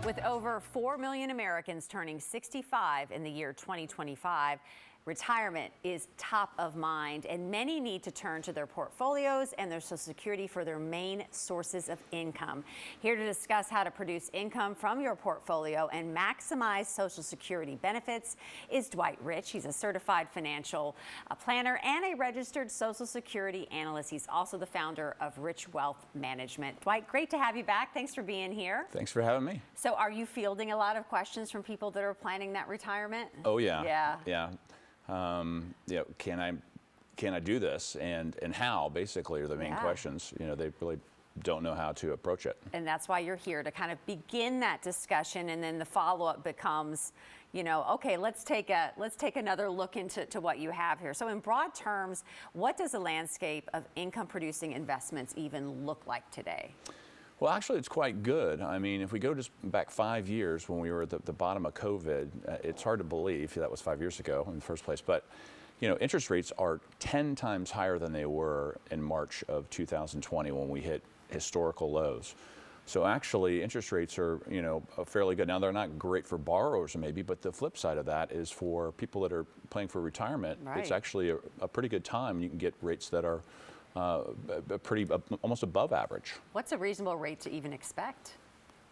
With over 4 million Americans turning 65 in the year 2025, retirement is top of mind, and many need to turn to their portfolios and their Social Security for their main sources of income. Here to discuss how to produce income from your portfolio and maximize Social Security benefits is Dwight Rich. He's a certified financial planner and a registered Social Security analyst. He's also the founder of Rich Wealth Management. Dwight, great to have you back. Thanks for being here. Thanks for having me. So are you fielding a lot of questions from people that are planning that retirement? Oh, yeah. Yeah. Can I do this, and how, basically, are the main questions. They really don't know how to approach it. And that's why you're here, to kind of begin that discussion, and then the follow-up becomes, okay, let's take another look into what you have here. So in broad terms, what does the landscape of income-producing investments even look like today? Well, actually, it's quite good. I mean, if we go just back 5 years when we were at the bottom of COVID, it's hard to believe that was 5 years ago in the first place. But, interest rates are 10 times higher than they were in March of 2020 when we hit historical lows. So actually, interest rates are, fairly good. Now, they're not great for borrowers maybe, but the flip side of that is for people that are planning for retirement, It's actually a pretty good time. You can get rates that are almost above average. What's a reasonable rate to even expect?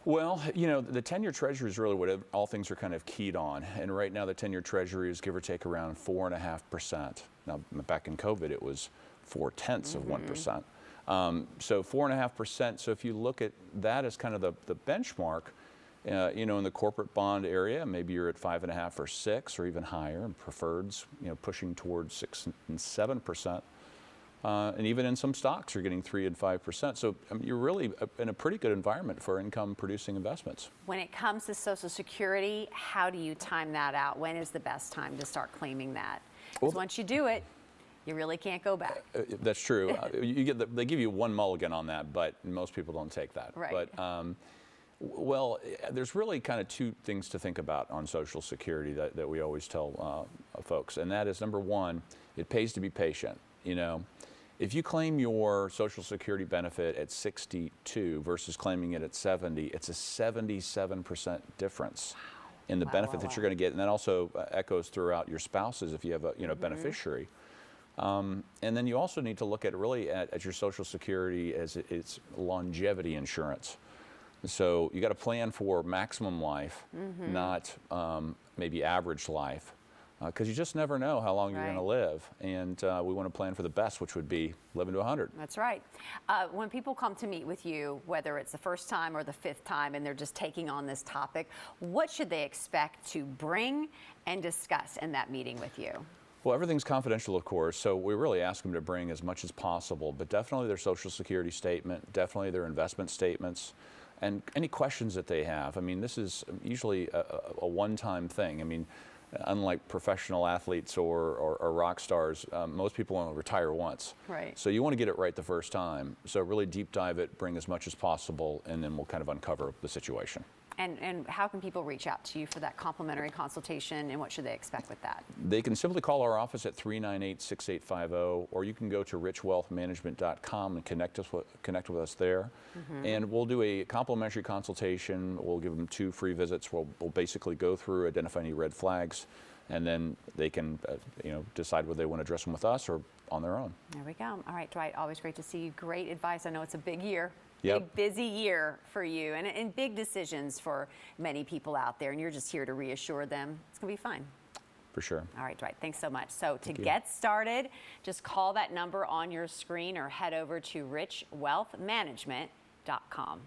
Well, the 10-year Treasury is really what all things are kind of keyed on. And right now, the 10-year Treasury is give or take around 4.5%. Now, back in COVID, it was 0.4 of 1%. So 4.5%. So if you look at that as kind of the benchmark, in the corporate bond area, maybe you're at 5.5 or 6 or even higher, and preferreds, pushing towards 6 and 7%. And even in some stocks, you're getting 3 and 5%. So you're really in a pretty good environment for income-producing investments. When it comes to Social Security, how do you time that out? When is the best time to start claiming that? Because once you do it, you really can't go back. That's true. They give you one mulligan on that, but most people don't take that. Right. But well, there's really kind of two things to think about on Social Security that we always tell folks, and that is, number one, it pays to be patient. If you claim your Social Security benefit at 62 versus claiming it at 70, it's a 77% difference in the benefit that you're going to get, and that also echoes throughout your spouses if you have a beneficiary. And then you also need to look at your Social Security as its longevity insurance. So you got to plan for maximum life, not maybe average life. Because you just never know how long you're going to live, and we want to plan for the best, which would be living to 100. That's right. When people come to meet with you, whether it's the first time or the fifth time, and they're just taking on this topic, what should they expect to bring and discuss in that meeting with you? Well, everything's confidential, of course, so we really ask them to bring as much as possible, but definitely their Social Security statement, definitely their investment statements, and any questions that they have. I mean, this is usually a one-time thing. I mean, unlike professional athletes or rock stars, most people want to retire once. Right. So you want to get it right the first time. So really deep dive it, bring as much as possible, and then we'll kind of uncover the situation. And how can people reach out to you for that complimentary consultation, and what should they expect with that? They can simply call our office at 398-6850, or you can go to richwealthmanagement.com and connect with us there. And we'll do a complimentary consultation. We'll give them 2 free visits. We'll basically go through, identify any red flags, and then they can decide whether they want to address them with us or on their own. There we go. All right, Dwight, always great to see you. Great advice. I know it's a big year. Yep. Big, busy year for you, and big decisions for many people out there, and you're just here to reassure them it's going to be fine. For sure. All right, Dwight, thanks so much. So to get started, just call that number on your screen or head over to richwealthmanagement.com.